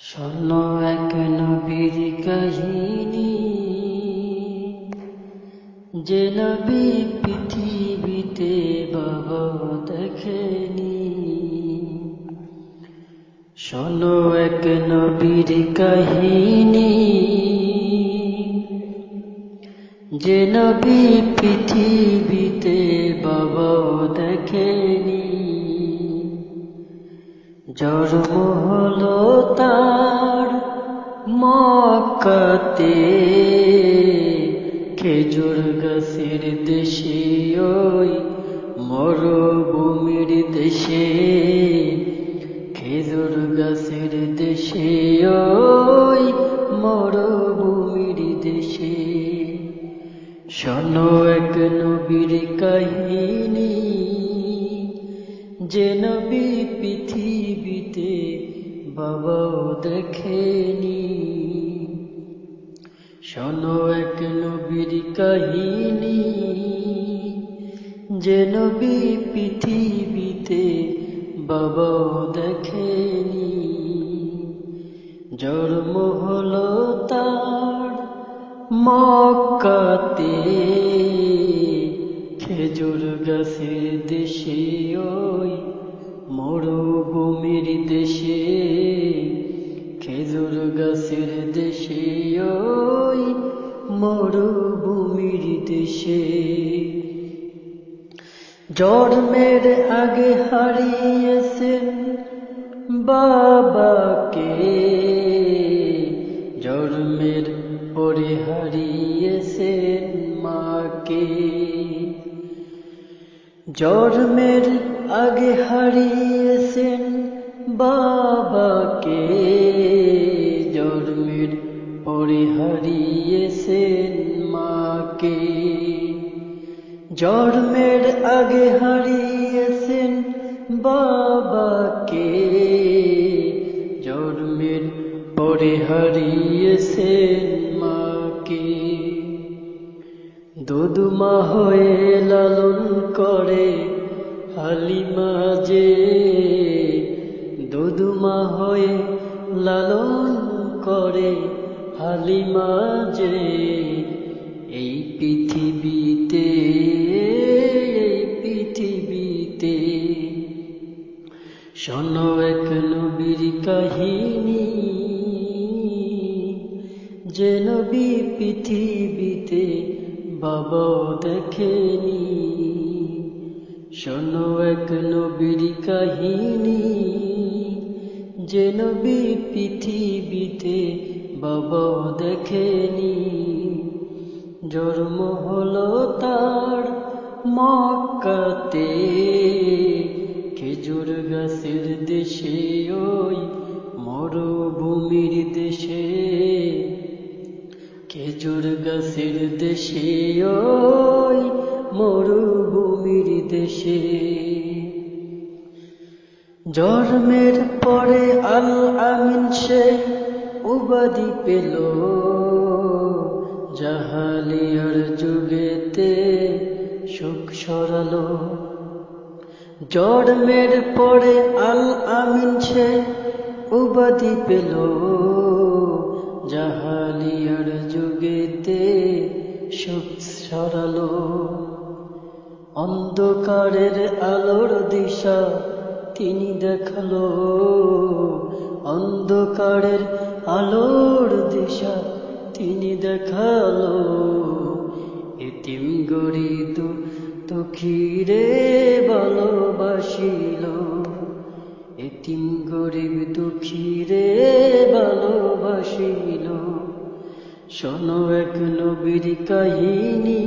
শোনো এক নবীর কাহিনী, যে নবী পৃথিবীতে বাবা দেখেনি। শোনো এক নবীর কাহিনী, যে নবী পৃথিবীতে বাবা দেখেনি। জন্ম হলো তার মক্কাতে, খেজুর গাছের দেশে, ওই মরুভূমির দেশে। খেজুর গাছের দেশে, ওই মরুভূমির দেশে। শোনো এক নবীর কাহিনী, যে নবী পৃথিবীতে বাবা দেখেনি। শোনো এক নবীর কাহিনী, যে নবী পৃথিবীতে বাবা দেখেনি। জন্ম হলো তার মক্কাতে, খেজুর গাছের দেশে, ওই মরুভূমির দেশে। খেজুর গাছের দেশে, ওই মরুভূমির দেশে। জন্মের আগে হারিয়েছেন বাবাকে, জন্মের পরে হারিয়েছেন মাকে। জন্মের আগে হারিয়েছেন বাবাকে, জন্মের পরে হারিয়েছেন মাকে। জন্মের আগে হারিয়েছেন বাবাকে, জন্মের পরে হারিয়েছেন মাকে। দুধমা হয়ে লালন করে হালিমা যে, দুধমা হয়ে লালন করে হালিমা যে। এই পৃথিবীতে, এই পৃথিবীতে। শোনো এক নবীর কাহিনী, যে নবী পৃথিবীতে বাবা দেখেনি। শোনো এক নবীর কাহিনী, যে নবী পৃথিবীতে বাবা দেখেনি। জন্ম হলো তার মক্কাতে, খেজুর গাছের দেশে, ওই মরুভূমির দেশে। খেজুর গাছের দেশে, ওই মরুভূমির দেশে। জন্মের পরে আল আমিন সে উপাধি পেল, জাহালিয়ার যুগেতে সুখ সরালো। জন্মের পরে আল আমিন সে উপাধি পেল, জাহালিয়ার যুগেতে সুখ সরালো। অন্ধকারের আলোর দিশা তিনি দেখালো, অন্ধকারের আলোর দিশা তিনি দেখালো। এতিম গরিব দুঃখীরে ভালোবাসিল, এতিম গরিব দুঃখীরে ভালোবাসিল। শোনো এক নবীর কাহিনী,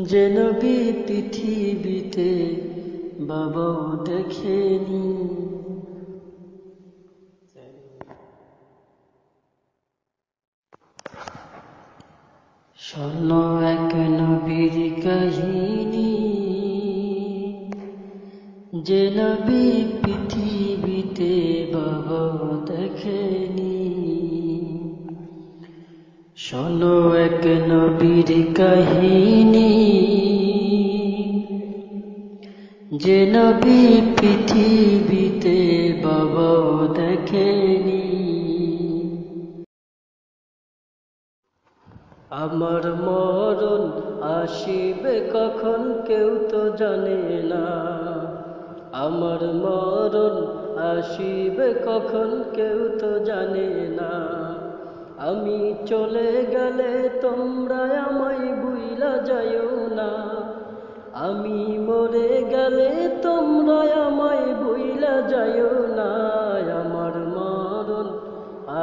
যে নবী পৃথিবীতে বাবা দেখেনি। শোনো এক নবীর কাহিনী, যে নবী পৃথিবীতে বাবা দেখেনি। শোনো এক নবীর কাহিনী, যে নবী পৃথিবীতে বাবা দেখেনি। আমার মরণ আসিবে কখন কেউ তো জানে না, আমার মরণ আসিবে কখন কেউ তো জানে না। আমি চলে গেলে তোমরা আমায় ভুইলা যাইও না, আমি মরে গেলে তোমরা আমায় ভুইলা যাইও না। আমার মরণ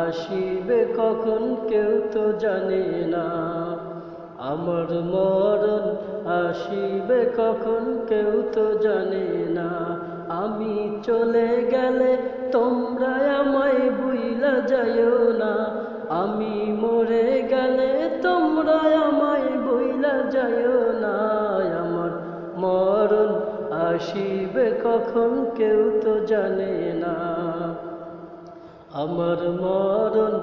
আসিবে কখন কেউ তো জানে না, আমার মরণ আসিবে কখন কেউ তো জানে না। আমি চলে গেলে তোমরা আমায় ভুইলা যাইও না, আমি মরে গেলে তোমরা আমায় ভুইলা যাইও না। আমার মরণ আসিবে কখন কেউ তো জানে না, আমার মরণ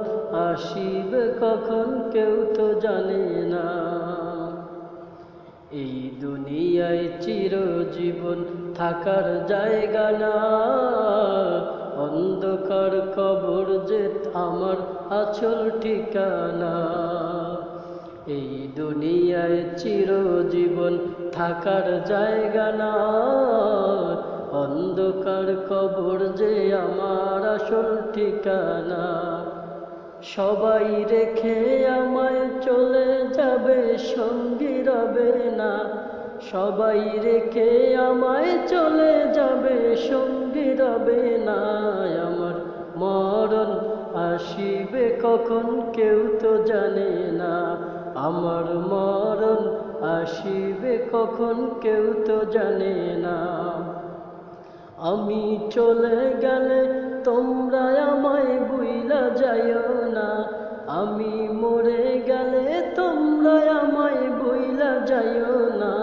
আসিবে কখন কেউ তো জানে না। এই দুনিয়ায় চিরজীবন থাকার জায়গা না, অন্ধকার কবর যে আমার আসল ঠিকানা। এই দুনিয়ায় চিরজীবন থাকার জায়গা না, অন্ধকার কবর যে আমার আসল ঠিকানা। সবাই রেখে আমায় চলে যাবে, সঙ্গী রবে না, সবাই রেখে আমায় চলে যাবে, সঙ্গী রবে না। আমার মরণ আসিবে কখন কেউ তো জানে না, আমার মরণ আসিবে কখন কেউ তো জানে না। আমি চলে গেলে তোমরা আমায় ভুইলা যাইও না, আমি মরে গেলে তোমরা আমায় ভুইলা যাইও না।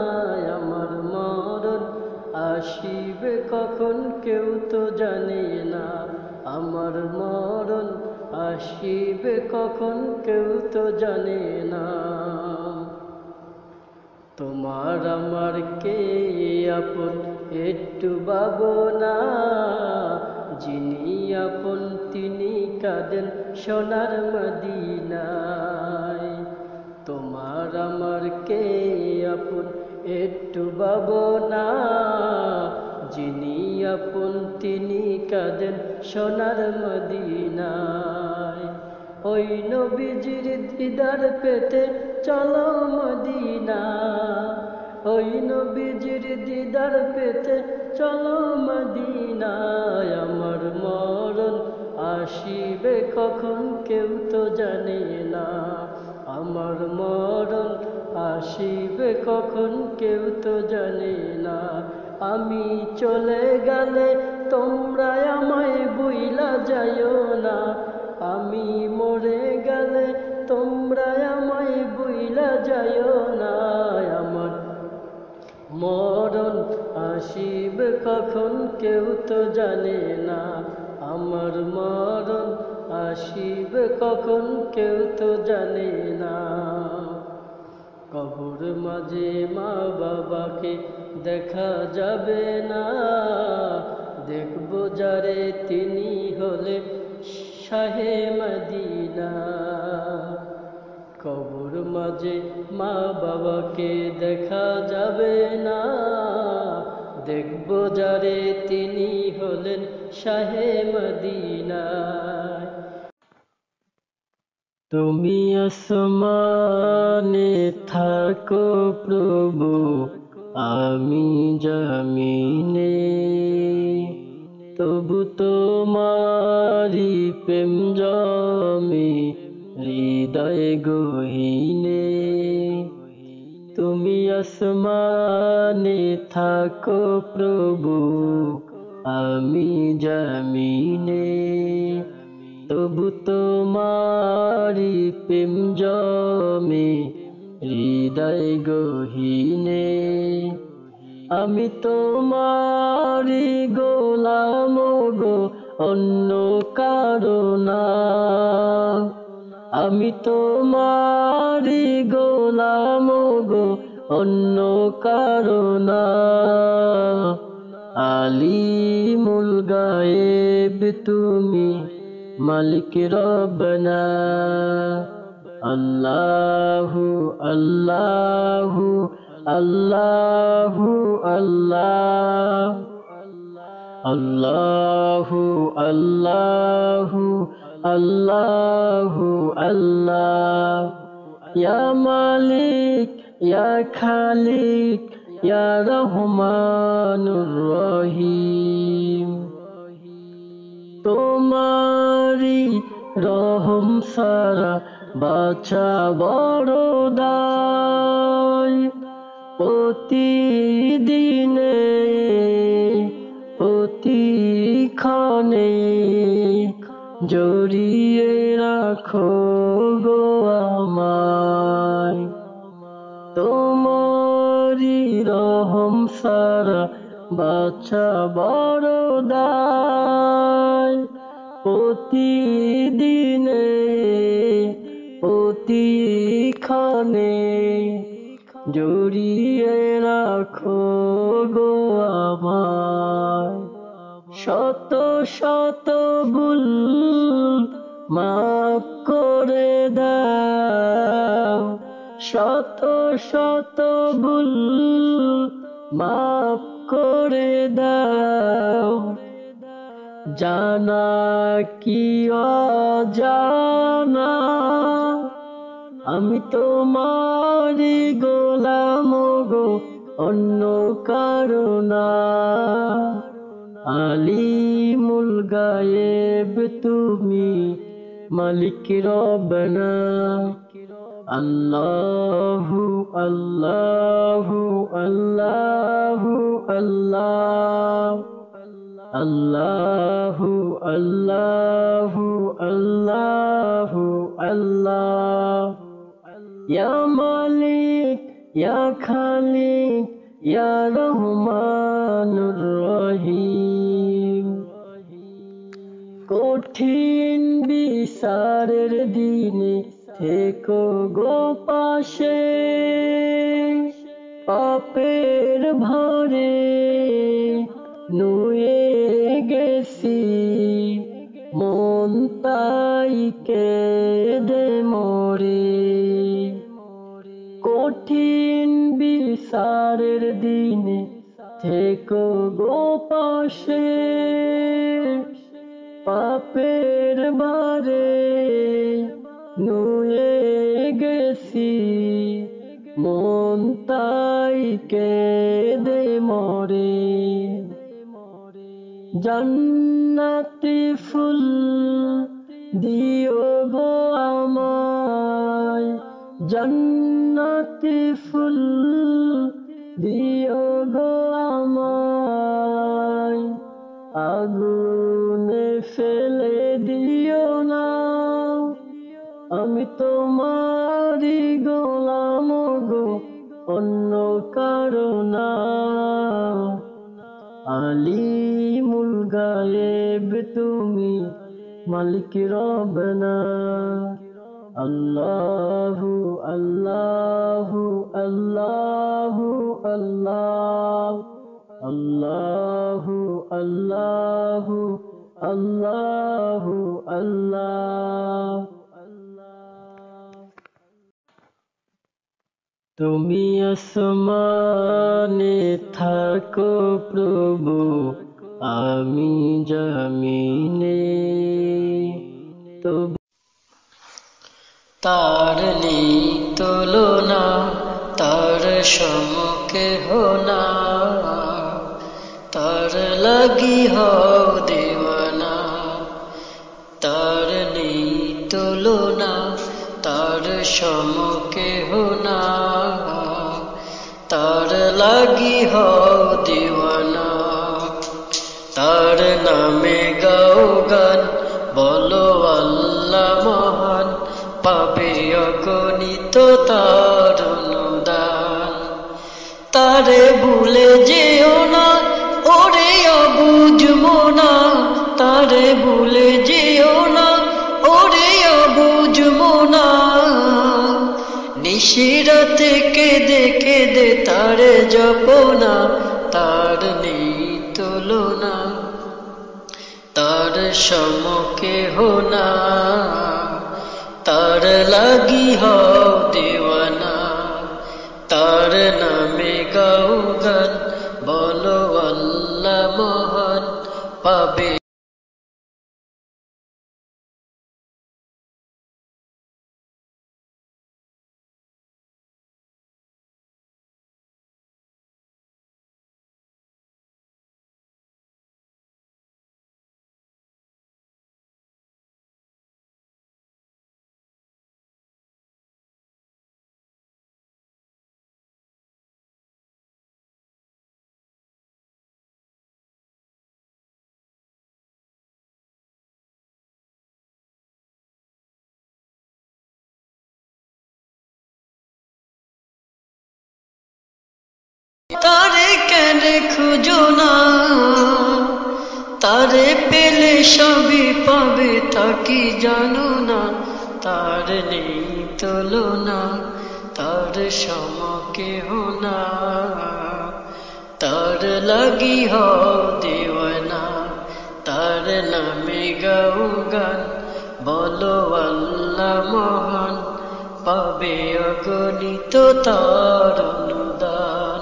আমার মরণ আসিবে কখন কেউ তো জানে না, আমার মরণ আসিবে কখন কেউ তো জানে না। তোমার আমার কে আপন একটু ভাবনা, যিনি আপন তিনি কাঁদেন সোনার মদিনায়। তোমার আমার কে আপন একটু ভাবনা, যিনি আপন তিনি কাঁদেন সোনার মদিনায়। ওই নবীজির দিদার পেতে চলো মদিনা, ওই নবীজির দিদার পেতে চলো মদিনায়। আমার মরণ আসিবে কখন কেউ তো জানে না, আমার মরণ আসিবে কখন কেউ তো জানে না। আমি চলে গেলে তোমরা আমায় ভুইলা যাইও না, আমি মরে গেলে তোমরা আমায় ভুইলা যাইও না। আমার মরণ আসিবে কখন কেউ তো জানে না, আমার মরণ আসিবে কখন কেউ তো জানে না। কবর মাঝে মা বাবাকে দেখা যাবে না, দেখব যারে তিনি হলে শাহে মদিনা। কবর মাঝে মা বাবাকে দেখা যাবে না, দেখব যারে তিনি হলেন শাহে মদিনা। তুমি আসমানে থাকো প্রভু, আমি জমিনে, তবু তোমারি প্রেম জমে হৃদয় গহীনে। তুমি আসমানে থাকো প্রভু, আমি জমিনে, তবু তোমারি প্রেম জমে হৃদয় গহীনে। আমি তোমারি গোলাম গো, অন্য কারো না, আমি তোমারি গোলাম গো, অন্য কারো না। আলিমুল গায়েব তুমি, মালিক রব্বানা। আল্লাহু আল্লাহু আল্লাহু আল্লাহ আল্লাহু আল্লাহু আল্লাহু আল্লাহ ইয়া মালিক ইয়া খালিক ইয়া রহমানুর রহিম তোমারি রহম সারা বাছা বড় দায় প্রতিদিনে প্রতিক্ষণে জড়িয়ে রাখো গো আমায় তোমারি রহম সারা বাছা বড় দায় প্রতিদিনে প্রতিক্ষণে জড়িয়ে রাখো গো আমায় শত শত ভুল মাফ করে দাও শত শত ভুল মাফ করে দাও জানা কি অজানা আমি তোমারি গোলাম গো অন্য কারো না আলিমুল গায়েব তুমি মালিক রব্বানা আল্লাহু আল্লাহু আল্লাহু আল্লাহ আল্লাহু আল্লাহু আল্লাহু আল্লাহ ইয়া মালিক ইয়া খালিক ইয়া রহমানুর রহিম কঠিন বিচারের দিনে থেকো গো পাশে পাপের ভারে নুয়ে গেছি মন তাই কেঁদে মরে কঠিন বিচারের দিনে থেকো গো পাশে পাপের ভারে নুয়ে গেছি মন তাই কেঁদে মরে জান্নাতি ফুল দিও গো আমায় জান্নাতি ফুল দিও গো আমায় আগুনে ফেলে দিও না আমি তোমারি গোলাম গো অন্য কারো না আলিমুল গায়েব তুমি মালিক রব্বানা আল্লাহু আল্লাহু আল্লাহু আল্লাহ আল্লাহু আল্লাহু আল্লাহু আল্লাহ তুমি আসমানে থাকো প্রভু আমি জমিনে তার নেই তুলনা তার সমকেহ না তার লাগি হও দেওয়ানা তার নেই তুলনা তার সমকেহ না তার লাগি হও দেওয়ানা তার নামে গাও গান বলো আল্লাহ মহান পাবে অগণিত তার অনুদান তারে ভুলে যেও না ওরে অবুঝ মোনা তারে ভুলে যেও না ওরে অবুঝ মোনা নিশিরাতে কেঁদে কেঁদে তারে জপনা তার নেই তুলনা তার সমকেহ না তার লাগি হও দেওয়ানা, তার নামে গাও গান, বলো আল্লাহ মহান, পাবে তারে কেন খুঁজো না, তারে পেলে সবই পাবে, তা কি জানো না, তার নেই তুলনা, তার সম কেহ না, তার লাগি হও দেওয়ানা, তার নামে গাও গান, বলো আল্লাহ মহান, পাবে অগণিত তার অনুদান।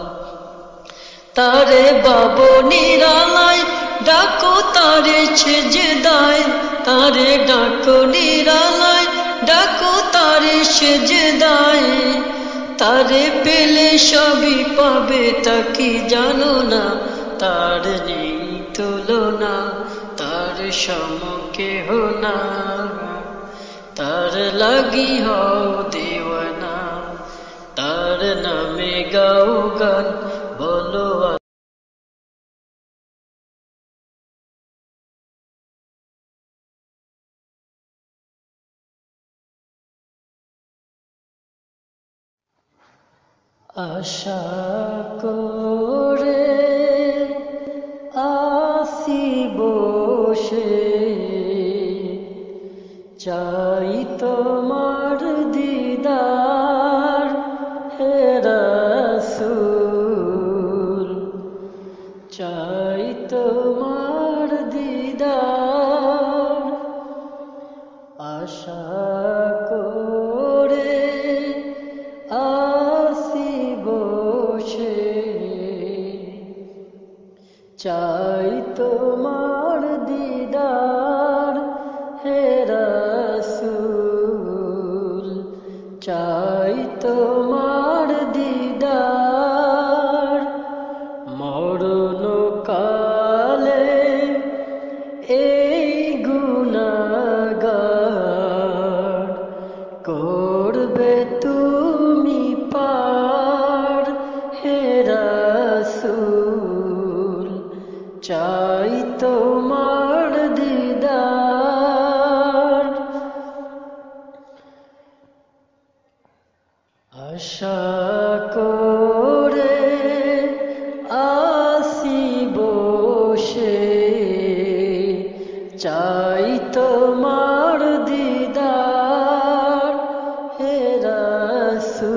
তারে বাবু নিরালায় ডাকো, তারে সেজদায়, তারে ডাকো নিরালায় ডাকো, তারে সেজদায়, তারে পেলে সবই পাবে, তা কি জানো না, তার নেই তুলনা, তার সম কেহ না, তার লাগি হও দেওয়ানা, তার নামে গাও গান, বলো আশা করে আসি বসে, চাই তোমার দিদার হে রাসূল, চাই তোমার দিদার, আশা করে আসি বসে, চাই তোমার দিদার হে রাসূল, চাই তোমার দিদার, মরণ কালে এই গুনাহগার, করবে তুমি পার হে রাসূল, চাই তোমার দিদার, আশা করে আসি বসে, চাই তোমার দিদার হে রাসূল,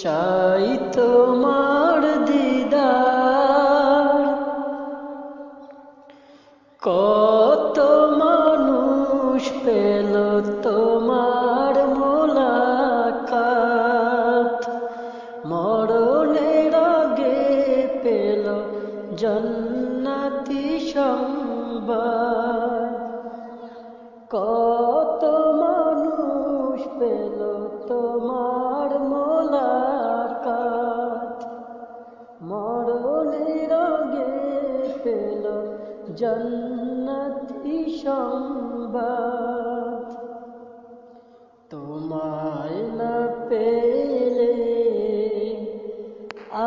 চাই তোমার দিদার, কত মানুষ পেল তোমার মুলাকাত, মরণের আগে পেল জান্নাতি সংবাদ, কত মানুষ পেল তোমার মুলাকাত, মরণের আগে পেল জান্নাতি সংবাদ, তোমায় না পেলে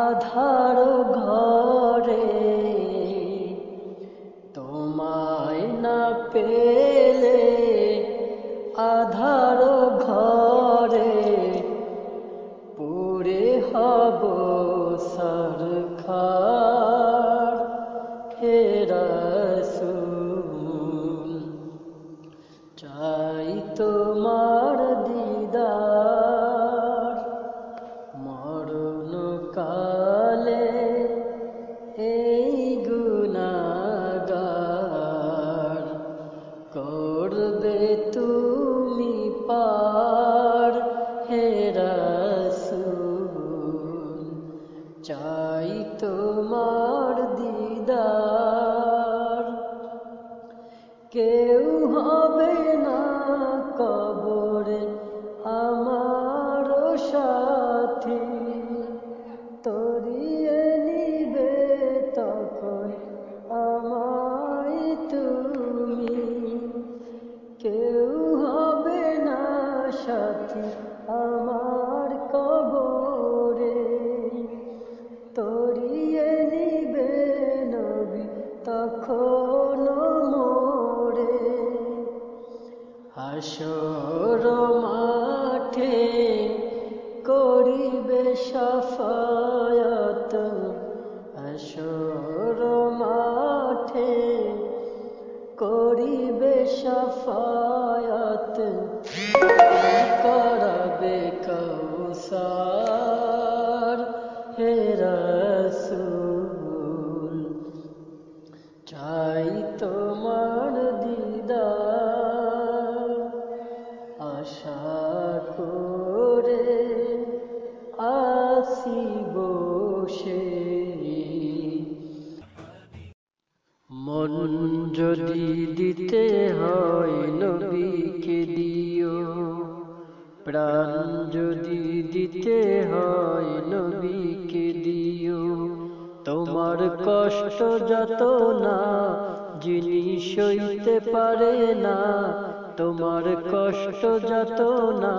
আধার ঘরে, তোমায় না পেলে আধার ঘরে, পুরে হব সরখার হে রাসূল, চাই তোমার দিদার, মরণ কালে কোন মোড়ে হাসর মাঠে করিবে শাফায়াত হাসর মাঠে করিবে শাফায়াত করাবে কাউসার হে রাসূল চাই তোমার দিদার আশা করে আসি বসে মন যদি দিতে হয় নবীকে দিও প্রাণ যদি দিতে হয় নবীকে দিও তোমার কষ্ট যত না যিনি সইতে পারে না তোমার কষ্ট যত না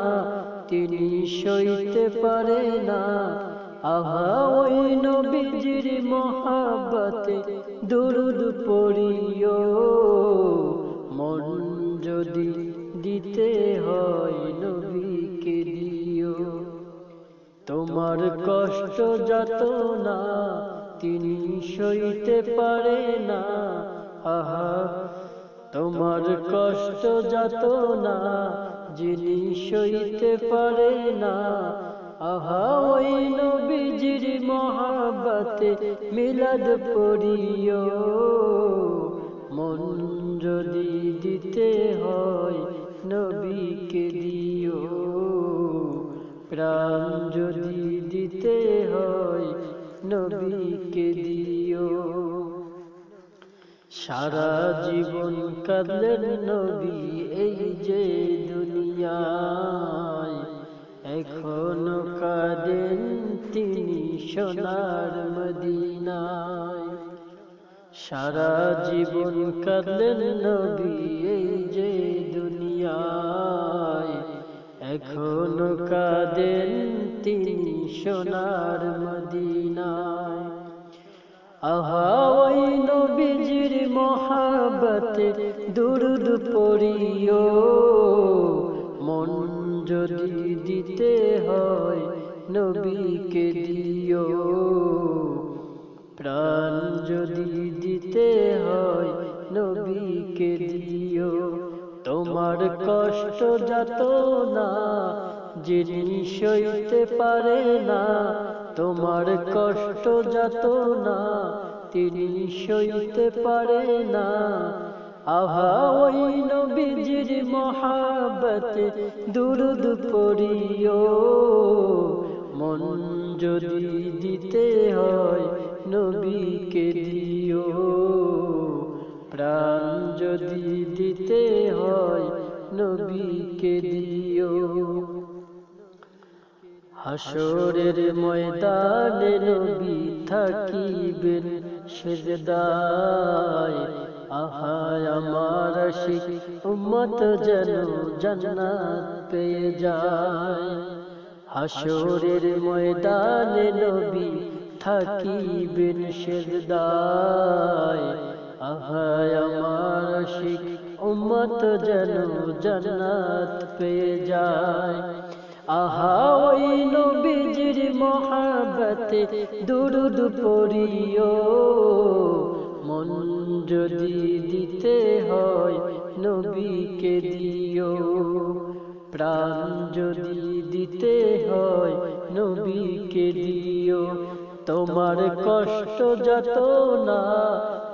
তিনি সইতে পারে না আহা ওই নবীজির মহাব্বতে দুরূদ পড়িও মন যদি দিতে হয় নবীকে দিও তোমার কষ্ট যত না তিনি সইতে পারে না আহা তোমার কষ্ট যত না যিনি সইতে পারে না আহা ওই নবীজির মহাব্বতে মিলাদ পড়িও মন যদি দিতে হয় নবীকে দিও প্রাণ যদি দিতে হয় নবীকে দিও সারা জীবন কাঁদলেন নবী এই যে দুনিয়ায় এখনো কাঁদেন তিনি সোনার মদিনায় সারা জীবন কাঁদলেন নবী এই যে দুনিয়ায় এখনো কাঁদেন তিনি সোনার মদিনায় আহা ওই নবীজির মহাব্বতে দুরূদ পড়িও মন যদি দিতে হয় নবীকে দিও প্রাণ যদি দিতে হয় নবীকে দিও তোমার কষ্ট যত না যিনি সইতে পারে না তোমার কষ্ট যত না তিনি সইতে পারে না আহা ওই নবীজির মহাব্বতে দুরূদ পড়িও মন যদি দিতে হয় নবীকে দিও প্রাণ যদি দিতে হয় নবীকে দিও হাসরের ময়দানে নবী থাকিবেন সিজদায় আহা আমার আশিক উম্মত যেন জান্নাত পেয়ে যায় হাসরের ময়দানে নবী থাকিবেন সিজদায় আহা আমার আশিক উম্মত যেন জান্নাত পেয়ে যায় আহা ওই নবীজির মহাব্বতে দুরূদ পড়িও মন যদি দিতে হয় নবীকে দিও প্রাণ যদি দিতে হয় নবীকে দিও তোমার কষ্ট যত না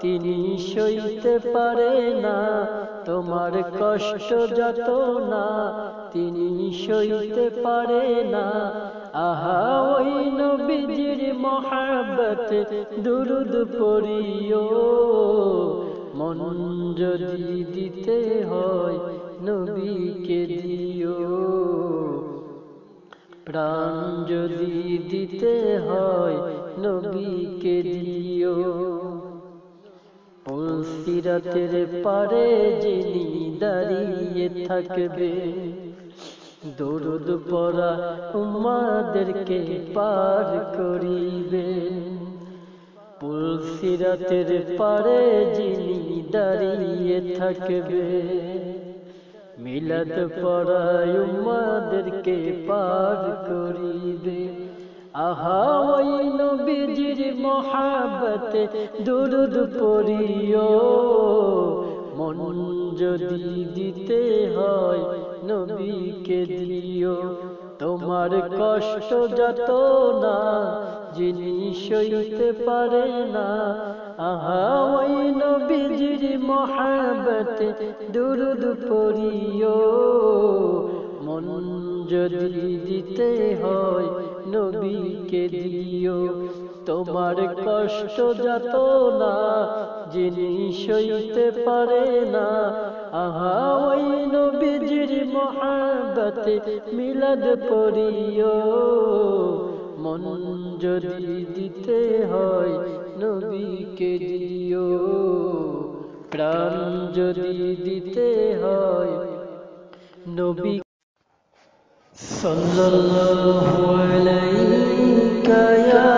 তিনি সইতে পারে না তোমার কষ্ট যত না তিনি সইতে পারে না আহা ওই নবীজির মহাব্বতে দুরূদ পড়িও মন যদি দিতে হয় নবীকে দিও প্রাণ যদি দিতে হয় নবীকে দিও পুলসিরাতের পারে যিনি দাঁড়িয়ে থাকবে দরুদ পড়া উম্মাদেরকে পার করিবে পুলসিরাতের পারে যিনি দাঁড়িয়ে থাকবে। মিলাদ পড়ায় উম্মাদেরকে পার করিবে। আহা ওই নবীজির মহাব্বতে দুরূদ পড়িও, মন যদি দিতে হয় নবীকে দিও। তোমার কষ্ট যত না যিনি সইতে পারে না, আহা ওই নবীজির মহাব্বতে দুরূদ পড়িও, মন যদি দিতে হয় নবীকে দিও। তোমার কষ্ট যত না যিনি সইতে পারে না, আহা ওই নবীজির মহাব্বতে মিলাদ পড়িও, মন যদি দিতে হয় নবীকে দিও। প্রাণ যদি দিতে হয় নবী সাল্লাল্লাহু আলাইকা ইয়া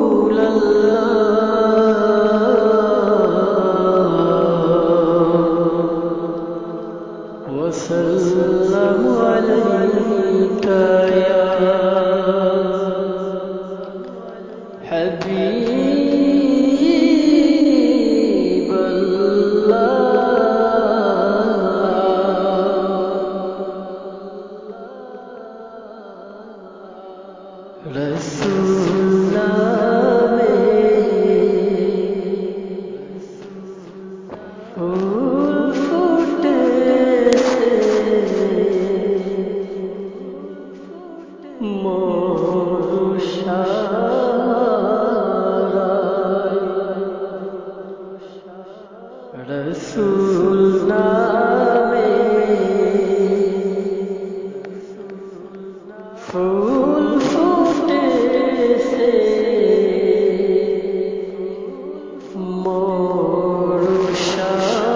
রাসূলুল্লাহ ওয়া সাল্লামু আলাইকা ইয়া रसूल नामे फूल फूटे से मोर शाराय। रसूल नामे फूल फूटे से मोर शाराय।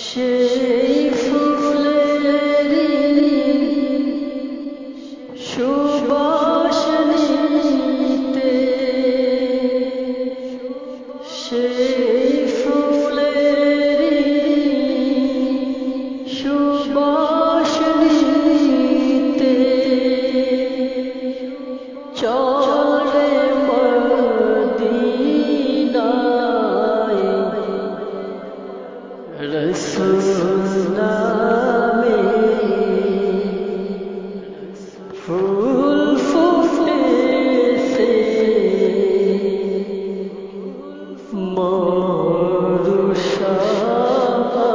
সেই ফুলেরি সুবাস নিতে, সেই ফুলেরি সুবাস নিতে চল রে মদিনায়। রসূল নামে ফুল ফুটে সে মোর শারায়।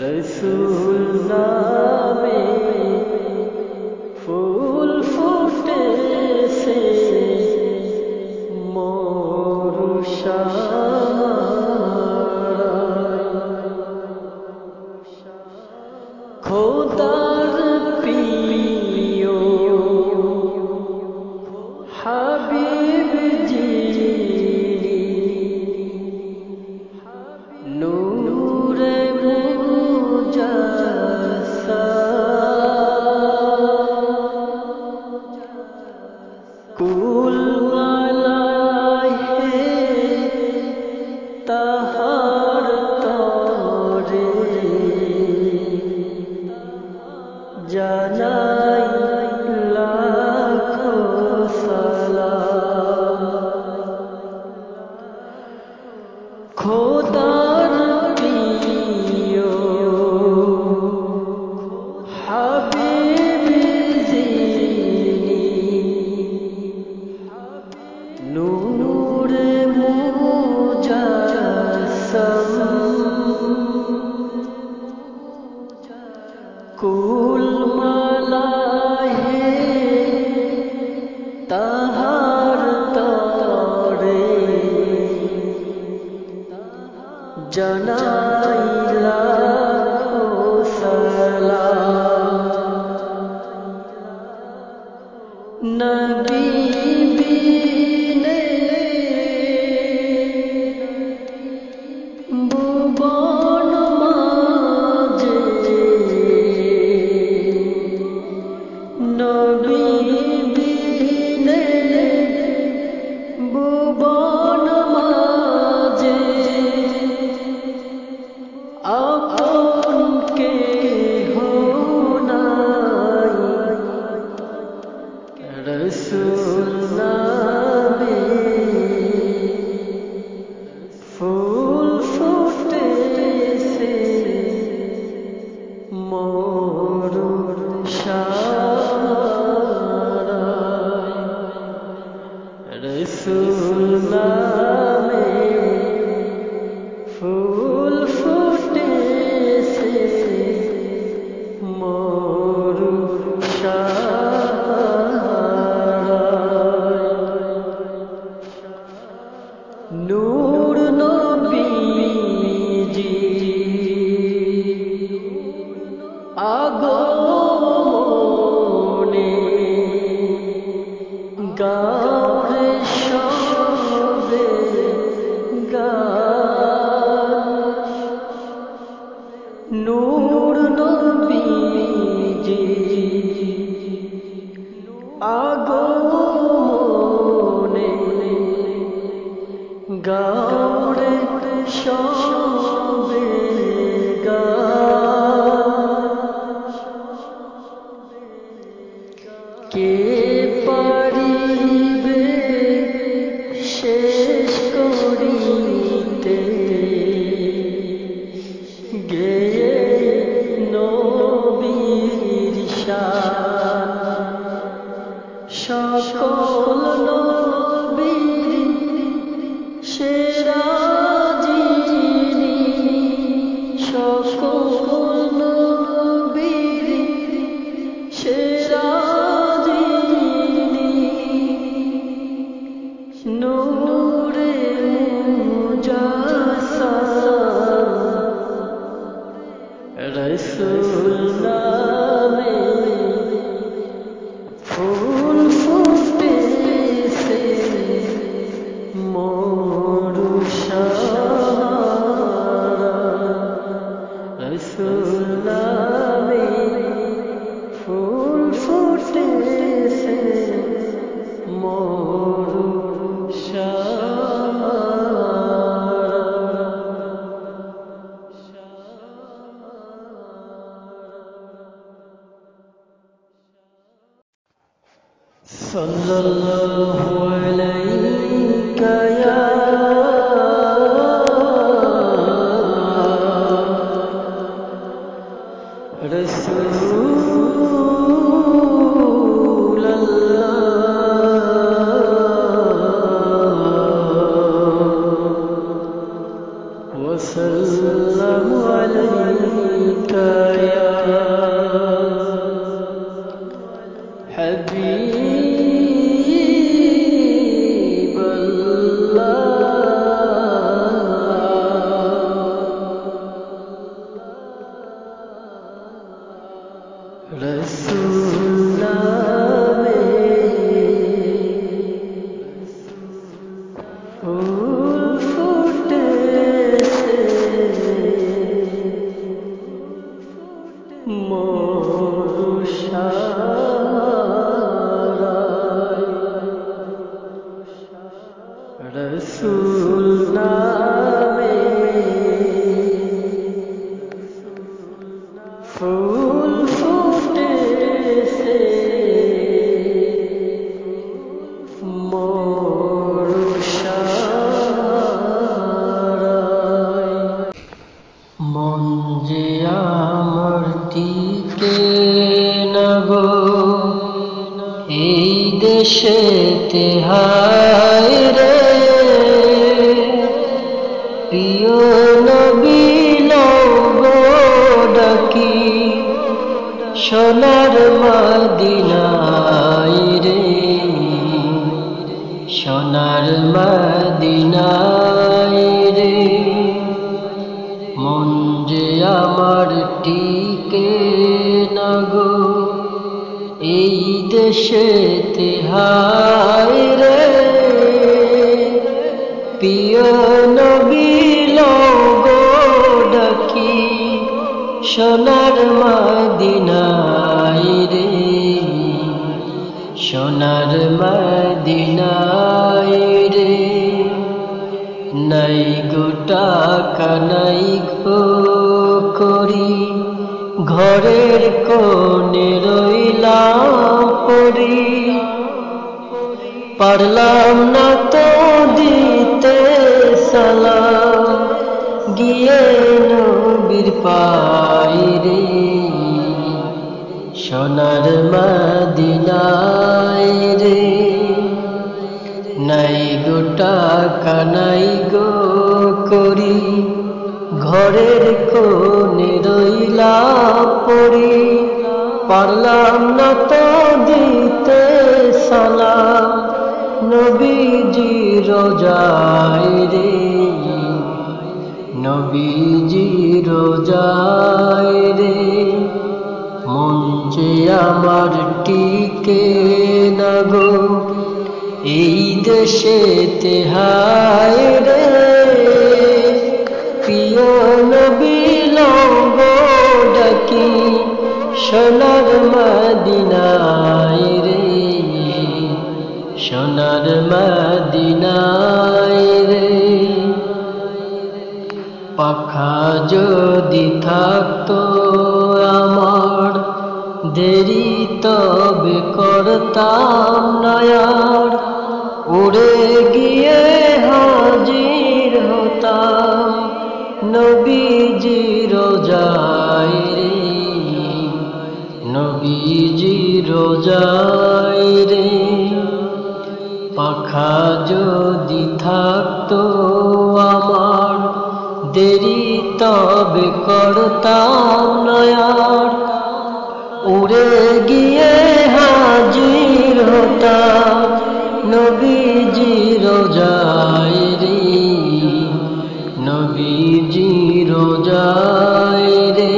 রসূল নামে ফুল ফুটে সে মোর শারায়। খোদার প্রিয় হাবিব জি নূরে মুজাসসাম, কুল মালায় হে তাহার তরে জানাই লাখো সালাম। খোদার প্রিয় হাবিব যিনি নূরে মুজাসসাম, কুল মালায় হে তাহার তরে জানাই লাখো সালাম। নবী বিনে গাওরে সবে কে পারিবে শেষ করিতে গেয়ে নবীর শান সকল নবীর সেরা যিনি সকল নবীর সেরা যিনি নূরে মুজাসসাম রাসূল নামে ফুল ফুটেছে মরুশারা রাসূল নামে ফুল ফুটেছে sallallahu alayka ya Rasulullah wa sallallahu alayka ya Habib Rasul name ফুল ফুটেছে মরুশারায় রাসূল নামে ফুল ফুটেছে মরুশারায় মন যে আমার টিকে না গো এই দেশেতে হায় রে প্রিয় নবী লও গো ডাকি সোনার মদিনায় রে সোনার মদিনায় রে মন যে আমার টিকে না গো এই দেশেতে হায় রে প্রিয় নবী লও গো ডাকি সোনার মদিনায় রে সোনার মদিনায় রে নাই গো টাকা নাই গো করি ঘরের কোণে রইলাম পড়ি পারলাম না তো দিতে সালাম গিয়ে নবীর পায়ে রে সোনার মদিনায় রে নাই গো টাকা নাই গো করি ঘরের কোণে রইলাম পড়ি পারলাম না তো দিতে সালাম নবীজি রোজায় রে নবীজি রোজায় রে মন যে আমার টিকে না গো এই দেশেতে হায় রে প্রিয় নবী লও গো ডাকি সোনার মদিনায় রে সোনার মদিনায় রে পাখা যদি থাকতো আমার, দেরি তবে করতাম না আর, উড়ে গিয়ে হাজির হতাম নবীজি রোজায় রে, নবীজি রোজায় রে। পাখা যদি থাকতো আমার, দেরি তবে করতাম না আর, উড়ে গিয়ে হাজির হতাম নবীজি রোজায় রে, নবীজি রোজায় রে।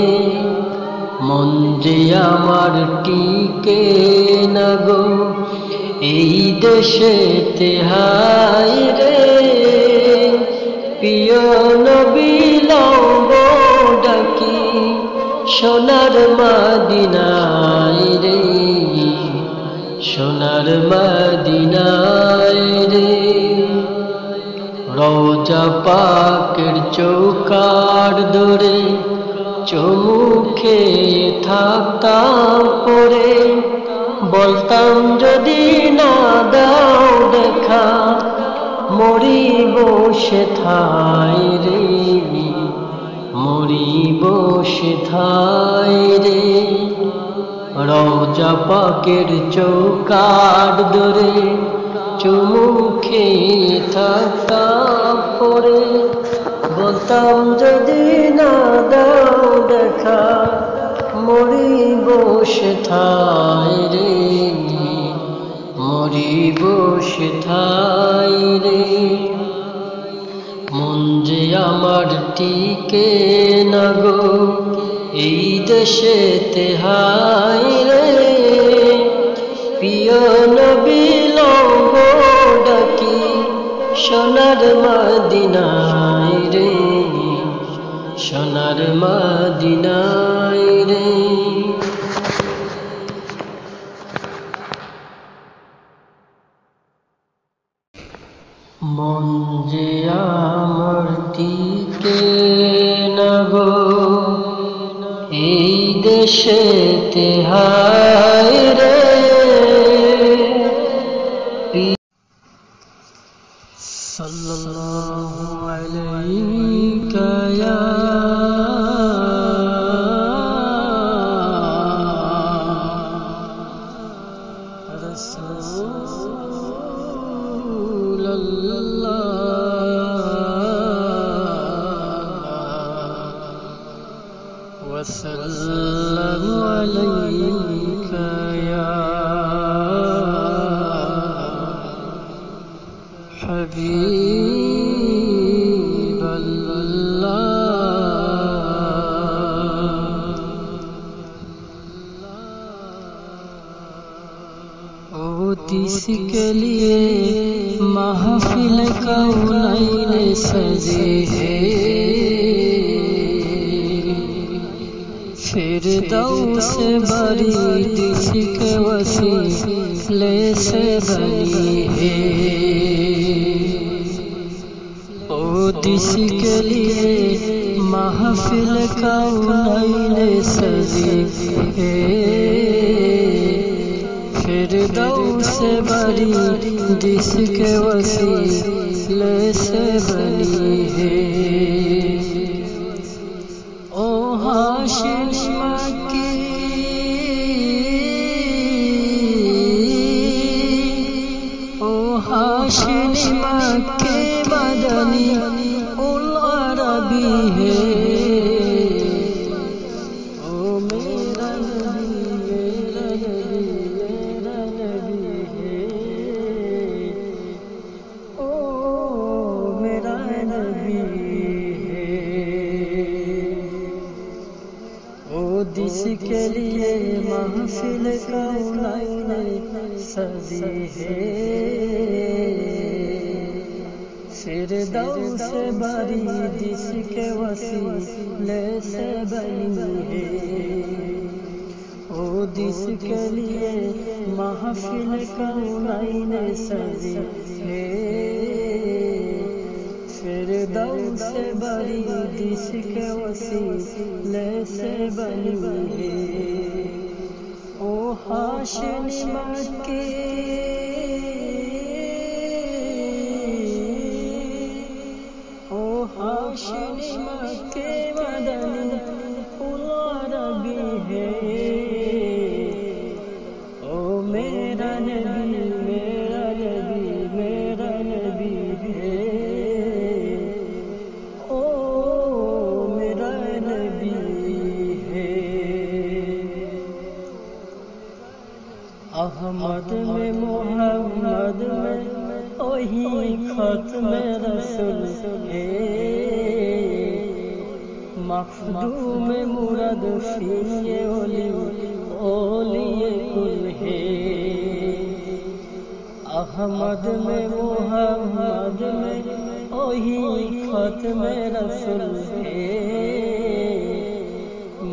মন যে আমার টিকে না গো এই দেশেতে, হায় রে প্রিয় নবী লও গো ডাকি সোনার মদিনায় রে, সোনার মদিনায় রে। রওজা পাকের চৌকাঠ ধরে চুমুখে থাকতাম পড়ে, বলতাম যদি না দাও দেখা মরিব সেথায় রে, মরিব সেথায় রে। রওজা পাকের চৌকাঠ ধরে চুমুখে থাকতাম পড়ে, বলতাম যদি না দাও দেখা মরিব সেথায় রে, মরিব সেথায় রে। মন যে আমার টিকে না গো এই দেশেতে, হায় রে প্রিয় নবী লও গো ডাকি সোনার মদিনায় রে, সোনার মদিনায় রে। মন যে আমার টিকে না গো এই দেশেতে, হায় রে সাল্লাল্লাহু আলাইকা ইয়া রাসূলুল্লাহ, ওয়া সাল্লামু আলাইকা ইয়া হাবিবাল্লাহ। ओ किसके लिए महफिल कौनैन सजे है, फिरदौस बरी जिसके वसीले से बनी है। ओ जिसके लिए महफिल कौनैन सजी है, फिरदौस बरी जिसके वसीले से बनी है। ओ हाशिम मक्की हाशिनी मक्की मदनी उल अरबी है। ओ मेरा नबी मेरा नबी मेरा नबी है। ओ मेरा नबी है। ओ जिसके लिए महफिल कौनैन सजी है, फिरदौस बरी जिसके वसीले से बनी है। ओ जिसके लिए महफिल कौनैन सजी है, फिरदौस से बड़ी दिश के वसीले से बनी है। ओ हाशनी मक्की ओ हाशनी मक्की मदनी उलरबी है। ओ मेरा नबी मेरा नबी मेरा नबी है। ओ मेरा नबी है। अहमद में मोहम्मद में वही खत्म रसूल है। मखदूम मुराद फिए ओली ओलिए कुल है। अहमद में मोहम्मद में वही खत्म रसूल है।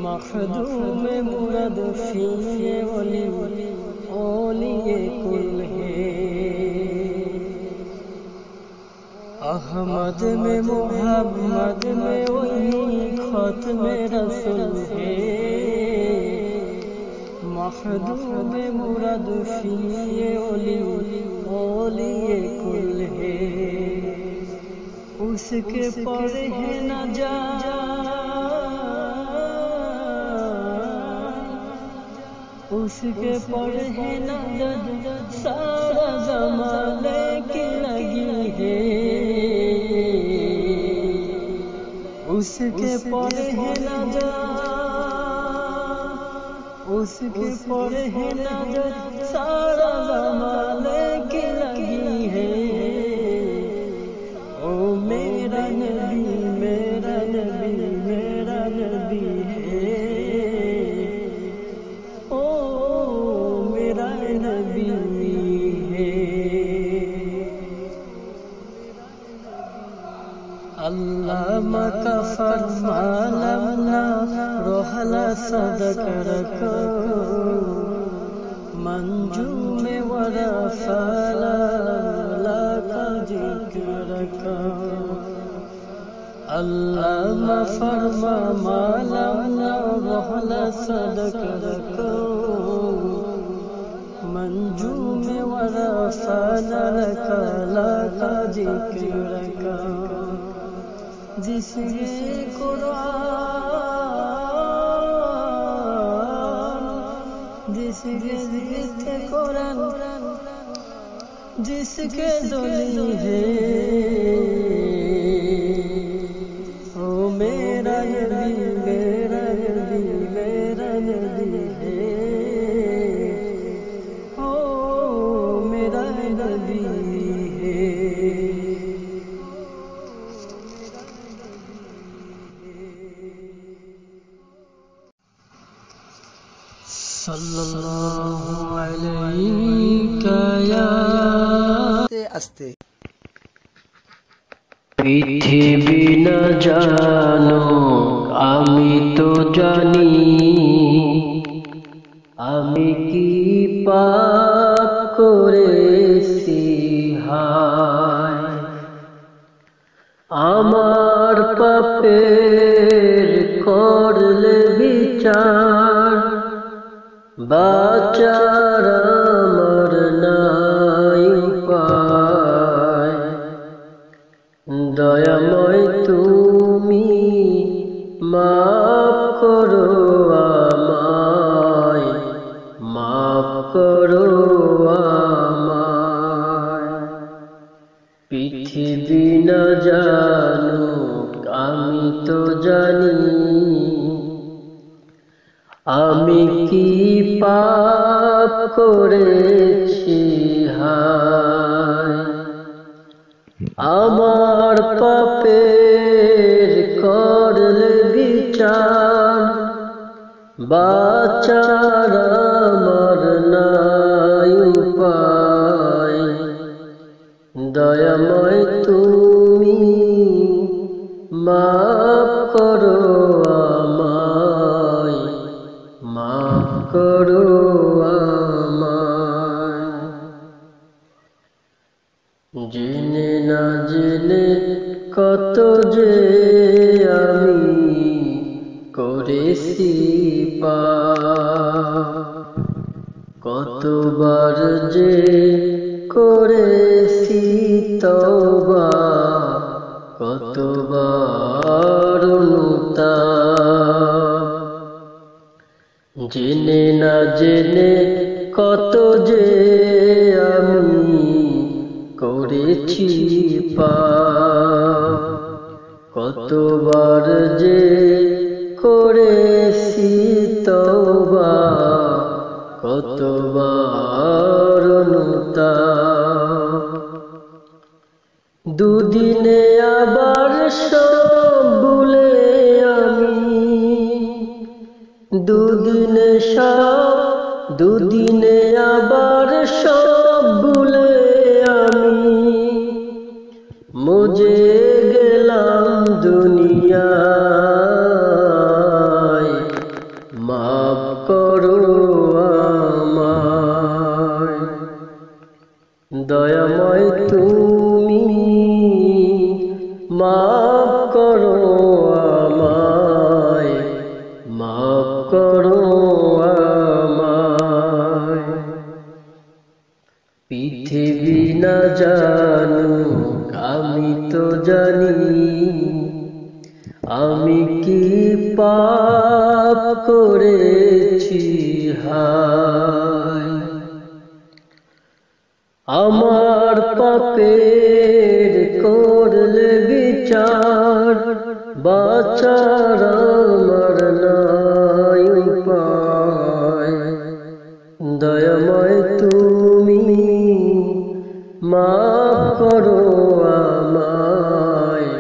मखदूम मुराद फिए ओली ओलिए कुल है। अहमद में मोहम्मद में वही खत्म रसूल है। मखदूम मुराद फिए ओली ओलिए कुल है। उसके पर है न जा उसके पर है नजर सारा जमाने की लगी है। उसके पर है नजर उसके पर है नजर सारा जमाने की लगी है। ओ मेरा नबी मेरा नबी मेरा नबी है। नबी है। अल्लामा का फरमान ना रोहला सदक रखो। मंजू में वरफला का जिक्र रखो। अल्लामा फरमान ना रोहला सदक रखो। मंजू में वरफाना लका का जिक्र रखा। जिसके कुरान जिसके कुरान जिसके जोली है। ओ मेरा नबी मेरा नबी मेरा नबी है। सल्लल्लाहु अलैका या आस्ते पृथ्वी न जानो আমি তো জানি আমি কি পাপ করেছি হায়। আমার পাপের করলে বিচার বাঁচার আমার নাই উপায়। দয়াময় তুমি মাফ করো আমায় মাফ করো আমায়। পৃথিবী না জানুক আমি তো জানি আমি কি পাপ করেছি হায়। আমার পাপের করলে বিচার বাঁচার আমার নাই উপায়। দয়াময় তুমি মাফ করো আমায় মাফ করো আমায়। জেনে না জেনে যে আমি করেছি পাপ, কতবার যে করেছি তওবা, কতবার অনুতাপ, জেনে না জেনে কত যে আমি করেছি পাপ, কতবার যে করেছি তওবা, কতবার অনুতাপ, দুদিনে আবার সব ভুলে আমি, দুদিনে আবার সব ভুলে আমি মুজে গেলাম দুনিয়ায়, মাফ করো আমায়, দয়াময় তুমি মাফ করো আমায়, মাফ করো আমায়। পৃথিবী না জানুক আমি তো জানি, আমি কি পাপ করেছি হায়, আমার পাপের করলে বিচার, বাঁচার আমার নাই উপায়, দয়াময় তুমি মাফ করো আমায়,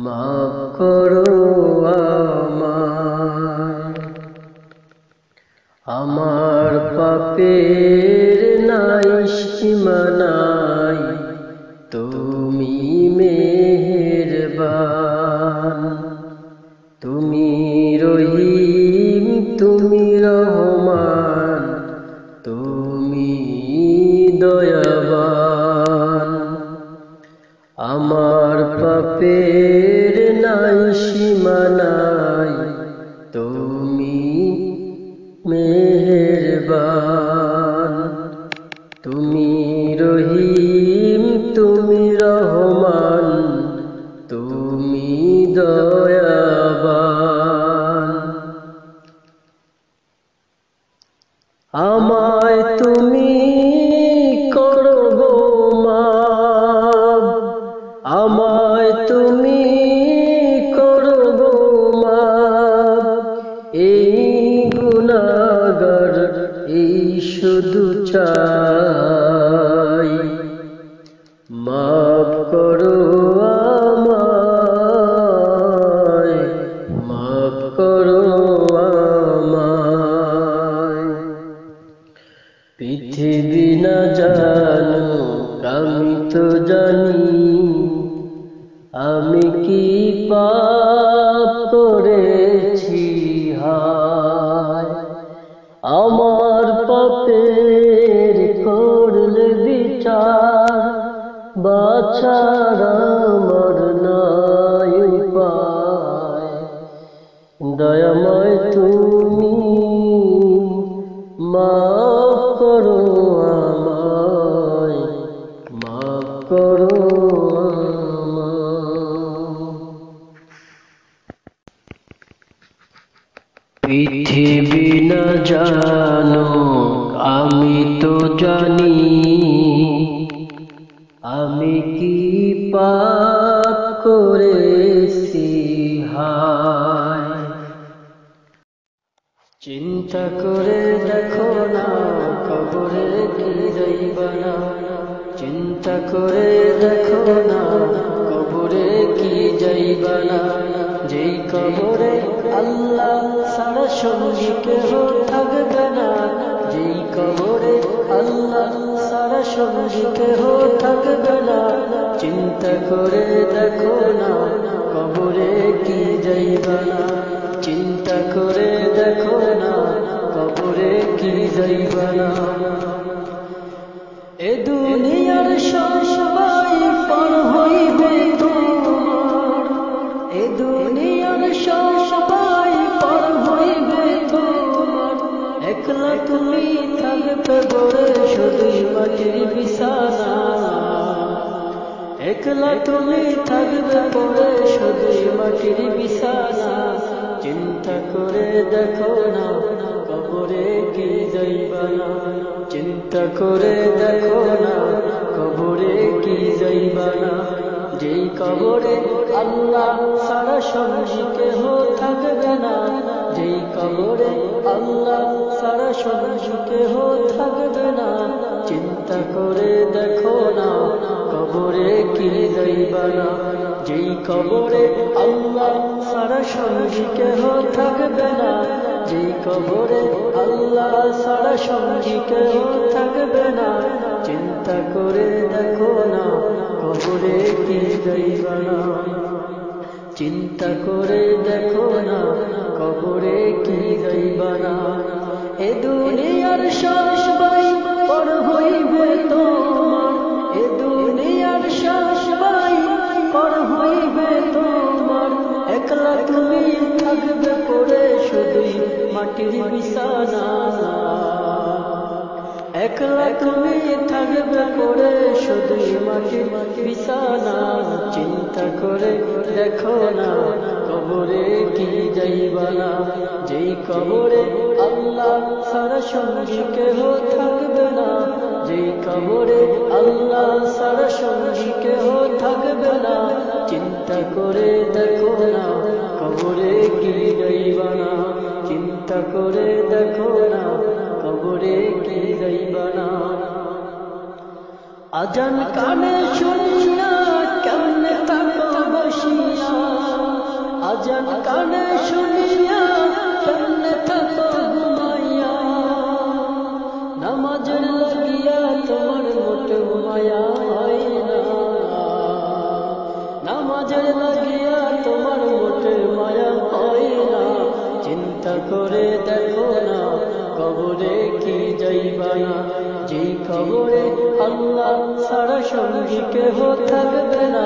মাফ করো আমায়, আমার পাপের নাই সীমা নাই, তুমি মেহেরবান, তুমি রহিম, তুমি রহমান, তুমি দয়াবান, আমার পাপের নাই সীমা নাই, তুমি মেহেরবান, তুমি রহিম, তুমি রহমান, তুমি দয়াবান, আমায় তুমি করো গো মাফ, আমায় তুমি করো গো মাফ, এই গুনাহগার এই শুধু চাই, মাফ করো আমায়, মাফ করো আমায়। পৃথিবী না জানুক আমি তো জানি, আমি কি পাপ করেছি হায়, আমার পাপের করলে বিচার, বাঁচার আমার নাই উপায়, দয়াময় তুমি মাফ করো আমায়, মাফ করো আমায়। পৃথিবী না জানুক আমি তো জানি, আমি কি পাপ করেছি হায়, চিন্তা করে দেখো না কবরে কি যাইবা না, চিন্তা করে দেখো না কবরে কি যাইবা না, যেই কবরে আল্লাহ ছাড়া সঙ্গী কেহ থাকবে না, যেই কবরে আল্লাহ ছাড়া সঙ্গী কেহ থাকবে না, চিন্তা করে দেখো না কবরে কি যাইবা না, চিন্তা করে দেখো না কবরে কি যাইবা না। এ দুনিয়ার সবাই পার হইবে তোমার, তুমি থাকবে গড়ে শুধুই মাটির বিছানা একলা তুমি থাকবে পড়ে শুধুই মাটির বিছানা চিন্তা করে দেখো না কবরে কি যাইবা না চিন্তা করে দেখো না কবরে কি যাইবা না যেই কবরে আল্লাহ ছাড়া সঙ্গী কেহ থাকবে না যেই কবরে আল্লাহ ছাড়া সঙ্গী কেহ থাকবে না চিন্তা করে দেখো না কবরে কি যাইবা না যেই কবরে আল্লাহ ছাড়া সঙ্গী কেহ থাকবে না যেই কবরে আল্লাহ ছাড়া সঙ্গী কেহ থাকবে না চিন্তা করে দেখো না কবরে কি যাইবা না চিন্তা করে দেখো না কবরে কি যাইবা না এ দুনিয়ার সবাই পর হইবে তোমার এ দুনিয়ার সবাই পর হইবে তোমার একলা তুমি থাকবে পড়ে শুধুই মাটির বিছানা একলা তুমি থাকবে পড়ে শুধুই মাটির বিছানা চিন্তা করে দেখো না কবরে কি যাইবা না যেই কবরে আল্লাহ ছাড়া সঙ্গী কেহ থাকবে না যেই কবরে আল্লাহ ছাড়া সঙ্গী কেহ থাকবে না চিন্তা করে দেখো না কবরে কি যাইবা না চিন্তা করে দেখো না কবরে কি যাইবা না আজান কানে শুনিয়া কেমনে থাকো বসিয়া আজান কানে শুনিয়া কেমনে থাকো ঘুমাইয়া নামাজের লাগিয়া তোমার মোটে মায়া হয় না নামাজের লাগিয়া তোমার মোটে মায়া হয় না চিন্তা করে দেখো না কবরে কি যাইবা না যেই কবরে আল্লাহ ছাড়া সঙ্গী কেহ থাকবে না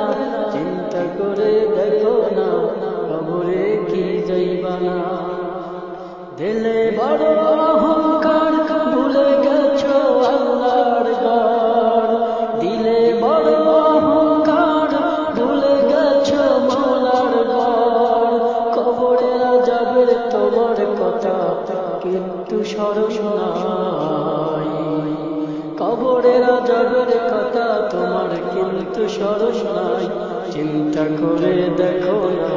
চিন্তা করে দেখো না কবরে কি যাইবা না দিলে বড় অহংকার ভুলে গেছো আল্লাহর ঘর দিলে বড় অহংকার ভুলে গেছো মওলার ঘর কবরে যাবে তোমার কথা কিন্তু স্মরণ নাই কবরে যাবে কথা তোমার কিন্তু স্মরণ নাই চিন্তা করে দেখো না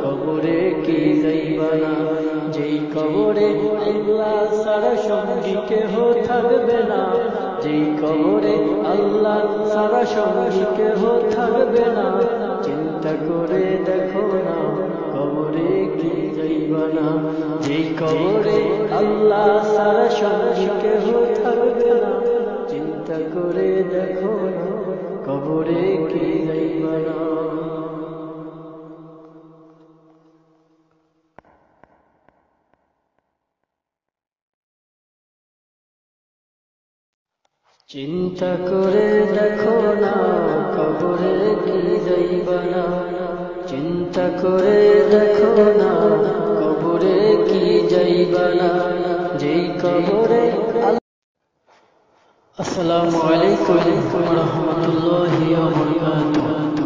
কবরে কি যাইবা না যেই কবরে আল্লাহ ছাড়া সঙ্গী কেহ থাকবে না যেই কবরে আল্লাহ ছাড়া সঙ্গী কেহ থাকবে না চিন্তা করে দেখো না কবরে কি যাইবা না যেই কবরে আল্লাহ ছাড়া সঙ্গী কেহ থাকবে না চিন্তা করে দেখো না কবরে কি যাইবা না চিন্তা করে দেখো না কবরে কি যাইবা না চিন্তা করে দেখো না কবরে কি যাইবা না যেই কবরে আসসালামু আলাইকুম ওয়া রাহমাতুল্লাহি ওয়া বারাকাতুহু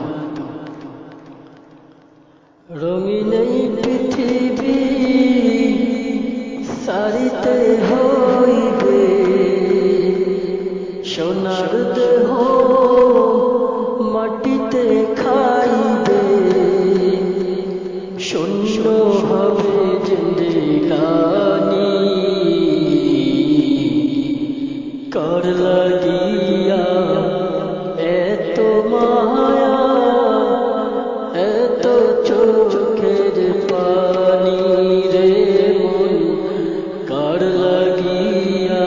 রঙিন এই পৃথিবী সারিতে হইবে সোনার দেহ মাটিতে খাইবে শূন্য হবে জিন্দেগানি কর লাগিয়া এত মায়া এত চোখের পানি রে মন কর লাগিয়া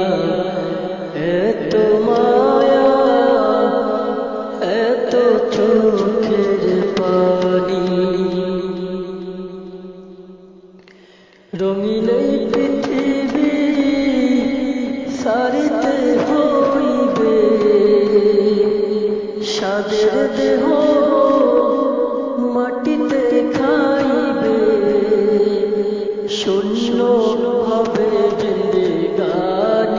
এত মায়া এত চোখের পানি রঙিন এই পৃথিবী সারিতে হইবে সাদের দেহ মাটিতে খাইবে শূন্য হবে জিন্দেগানি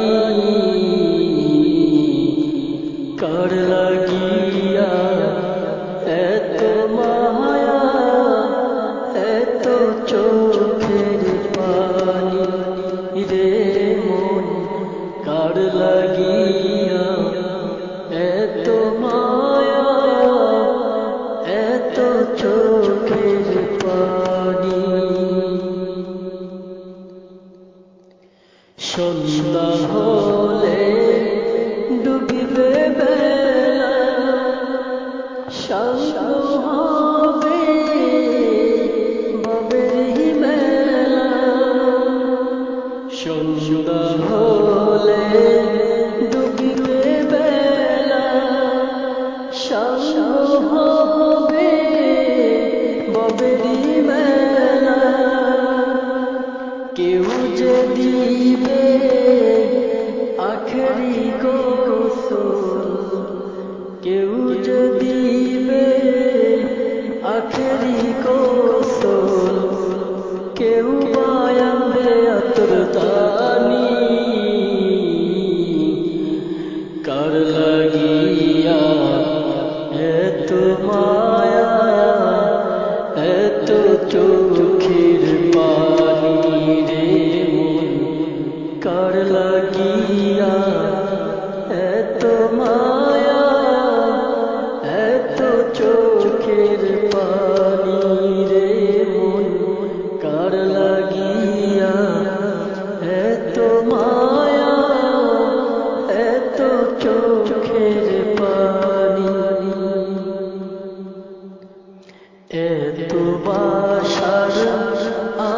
সন্ধ্যা হলে ডুবিবে বেলা, সাঙ্গ হবে ববের মেলা। সন্ধ্যা হলে ডুবিবে বেলা, সাঙ্গ হবে ববের মেলা। কেউ যে দিবে আখেরি গোসল, কেউ যে দিবে আখেরি গোসল, কেউ বায়াবে আতরদানি। কার লাগিয়া এত মায়া, এত চোখের পানি রে মন, কার লাগিয়া এত মায়া, এত চোখের পানি রে মন, কার লাগিয়া এত মায়া, এত চোখের পানি। এত বাসার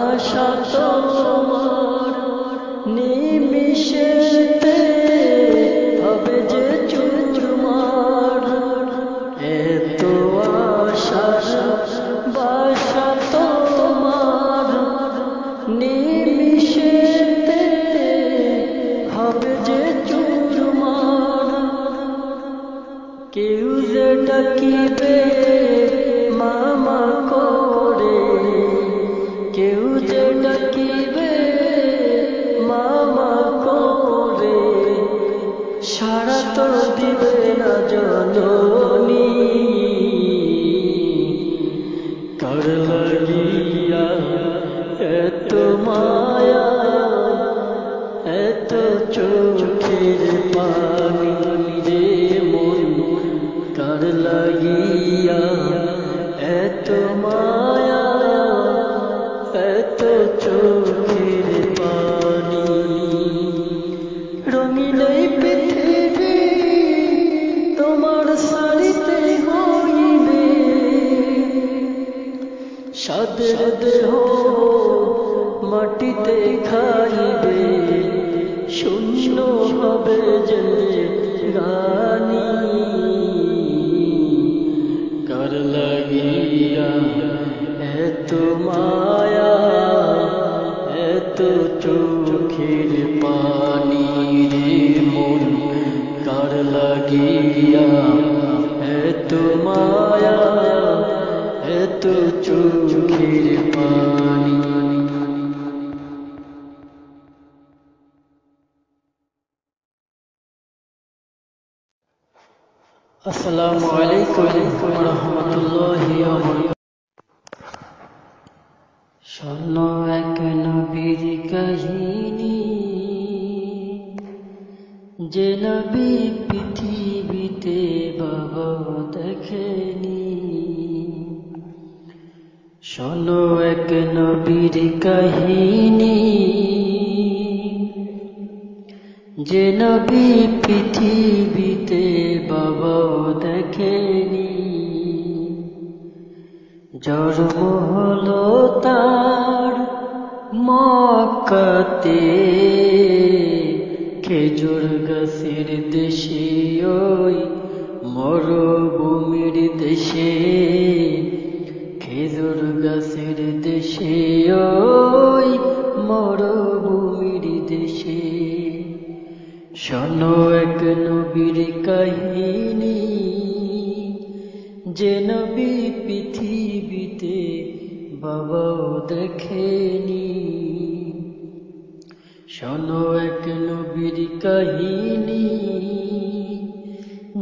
আশা তোমার নিমিষেতে হবে যে চুরমার। এত আশার বাসা তোমার নিমিষেতে হবে যে চুরমার। কেউ যে ডাকিবে মামা করে, কেউ যে ডাকিবে মামা করে, সারা তো দিবে না জননী। কার লাগিয়া এত মায়া, এত চোখের পানি রে মন, কার লাগিয়া এত মায়া, এত চোখের পানি। রঙিন এই পৃথিবী তোমার সারিতে হইবে, সাদের দেহ মাটিতে খাইবে, শূন্য হবে যে গানি। কার লাগিয়া এত মায়া, এত চোখের পানি রে মন, কার লাগিয়া এত মায়া, এত চোখের পানি। আসসালামু আলাইকুম ওয়া রাহমাতুল্লাহি ওয়া বারাকাতুহু। শোনো এক নবীর কাহিনী, যে নবী পৃথিবীতে বাবা দেখেনি। শোনো এক নবীর কাহিনী, যে নবী পৃথিবীতে বাবা দেখেনি। জন্ম হলো তার মক্কাতে, খেজুর গাছের দেশে, ওই মরুভূমির দেশে, খেজুর গাছের দেশে, ওই মরুভূমির দেশে। শোনো এক নবীর কাহিনী, যে নবী পৃথিবীতে বাবাও দেখেনি। শোনো এক নবীর কাহিনী,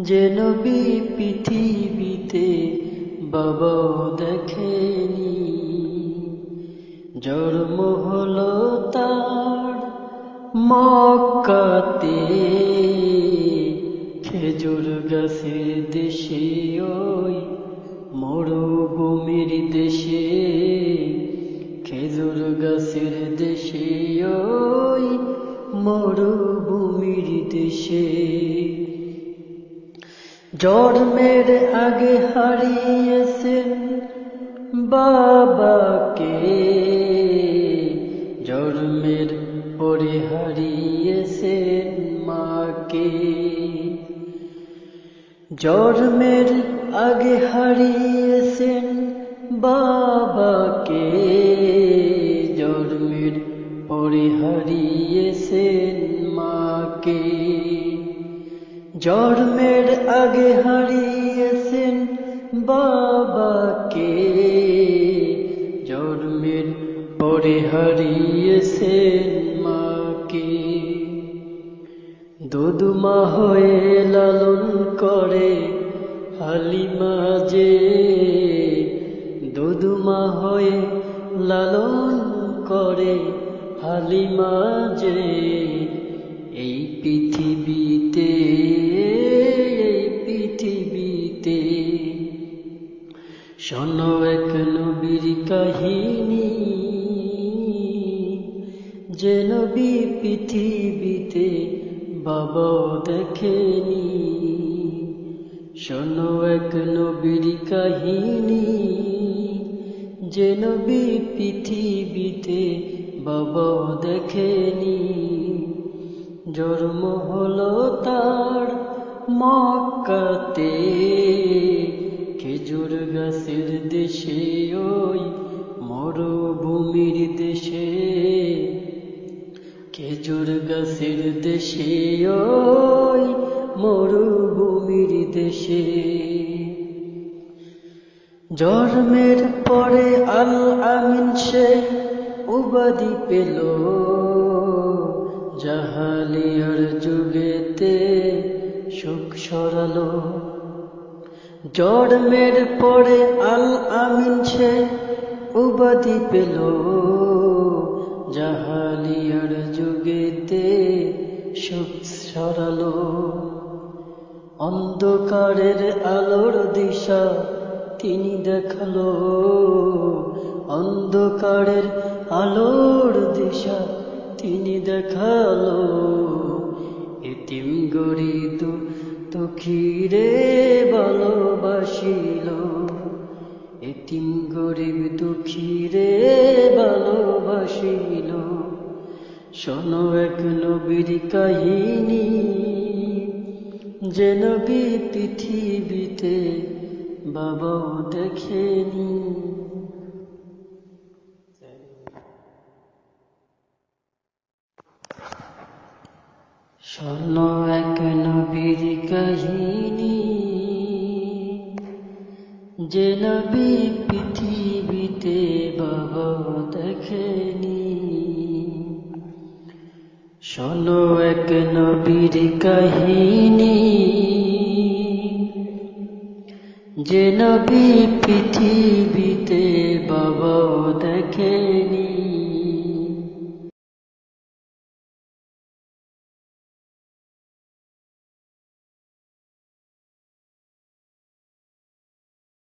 যে নবী পৃথিবীতে বাবাও দেখেনি। জন্ম হলো তার মক্কাতে, খেজুর গাছের দেশে, ওই মরুভূমির দেশে, খেজুর গাছের দেশে, ওই মরুভূমির দেশে। জন্মের আগে হারিয়েছেন বাবাকে, জন্মের পরে হারিয়েছেন মাকে। জন্মের আগে হারিয়েছেন বাবাকে, জন্মের পরে হারিয়েছেন মাকে। জন্মের আগে হারিয়েছেন বাবাকে, জন্মের পরে হারিয়েছেন মাকে। দুধমা হয়ে লালন করে হালিমা যে, দুধমা হয়ে লালন করে হালিমা যে। এই পৃথিবীতে, এই পৃথিবীতে শোনো এক নবীর কাহিনী, যে নবী পৃথিবীতে বাবাও দেখেনি। শোনো এক নবীর কাহিনী, যে নবী পৃথিবীতে বাবাও দেখেনি। জন্ম হলো তার মক্কাতে, খেজুর গাছের দেশে, ওই মরুভূমির দেশে। খেজুর গাছের দেশে, ওই মরুভূমির দেশে। জন্মের পরে আল আমিন সে উপাধি পেল, জাহালিয়ার যুগেতে সুখ সরালো। জন্মের পরে আল আমিন সে উপাধি পেল, জাহালিয়ার যুগেতে সুখ সরালো। অন্ধকারের আলোর দিশা তিনি দেখালো, অন্ধকারের আলোর দিশা তিনি দেখালো। এতিম গরিব দুঃখীরে ভালোবাসিল, এতিম গরিব দুঃখীরে ভালোবাসিল। শোনো এক নবীর কাহিনী, যে নবী পৃথিবীতে বাবাও দেখেনি। শোনো এক নবীর কাহিনী, যে নবী পৃথিবীতে বাবাও দেখেনি। শোনো এক নবীর কাহিনী, যে নবী পৃথিবীতে